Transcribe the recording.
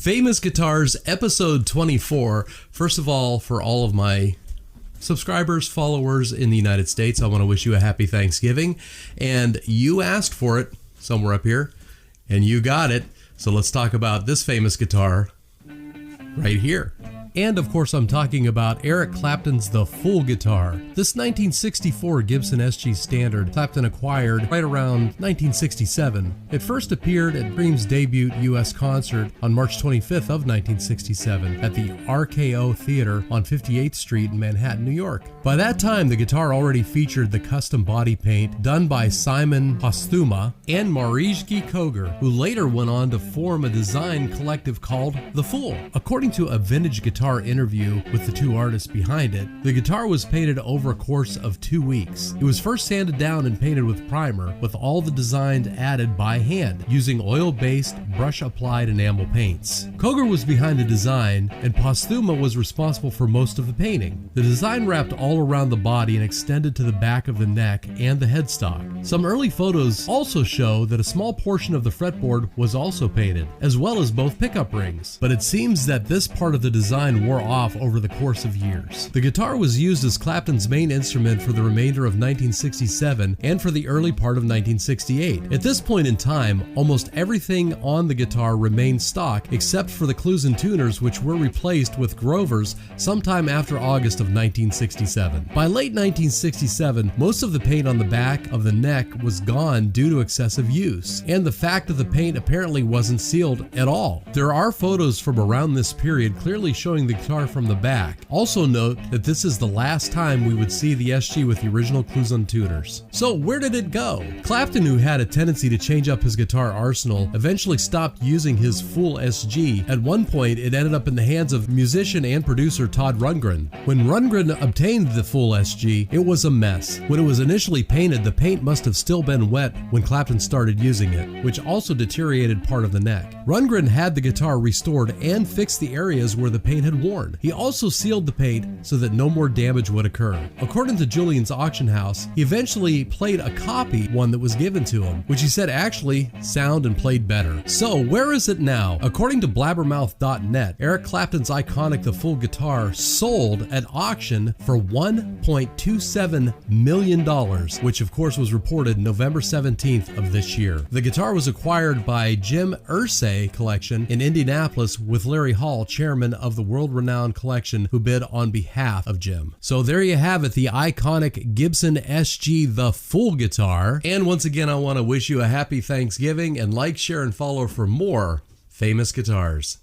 Famous Guitars, episode 24. First of all, for all of my subscribers, followers in the United States, I want to wish you a happy Thanksgiving. And you asked for it somewhere up here, and you got it. So let's talk about this famous guitar right here. And of course, I'm talking about Eric Clapton's The Fool Guitar. This 1964 Gibson SG Standard Clapton acquired right around 1967. It first appeared at Cream's debut U.S. concert on March 25th of 1967 at the RKO Theater on 58th Street in Manhattan, New York. By that time, the guitar already featured the custom body paint done by Simon Posthuma and Mariuszki Koger, who later went on to form a design collective called The Fool. According to a vintage guitar interview with the two artists behind it, the guitar was painted over a course of 2 weeks. It was first sanded down and painted with primer, with all the designs added by hand, using oil-based, brush-applied enamel paints. Koger was behind the design, and Posthuma was responsible for most of the painting. The design wrapped all around the body and extended to the back of the neck and the headstock. Some early photos also show that a small portion of the fretboard was also painted, as well as both pickup rings. But it seems that this part of the design wore off over the course of years. The guitar was used as Clapton's main instrument for the remainder of 1967 and for the early part of 1968. At this point in time, almost everything on the guitar remained stock except for the clues and tuners, which were replaced with Grovers sometime after August of 1967. By late 1967, most of the paint on the back of the neck was gone due to excessive use, and the fact that the paint apparently wasn't sealed at all. There are photos from around this period clearly showing the guitar from the back. Also note that this is the last time we would see the SG with the original clues and tuners. So where did it go? Clapton, who had a tendency to change up his guitar arsenal, eventually stopped using his Fool SG. At one point, it ended up in the hands of musician and producer Todd Rundgren. When Rundgren obtained the Fool SG, it was a mess. When it was initially painted, the paint must have still been wet when Clapton started using it, which also deteriorated part of the neck. Rundgren had the guitar restored and fixed the areas where the paint had worn. He also sealed the paint so that no more damage would occur. According to Julian's auction house, he eventually played a copy, one that was given to him, which he said actually sounded and played better. So where is it now? According to blabbermouth.net, Eric Clapton's iconic The Fool guitar sold at auction for $1.27 million, which of course was reported November 17th of this year. The guitar was acquired by Jim Irsay Collection in Indianapolis with Larry Hall, chairman of the world-renowned collection, who bid on behalf of Jim. So there you have it, the iconic Gibson SG The Fool guitar. And once again, I want to wish you a happy Thanksgiving, and like, share, and follow for more famous guitars.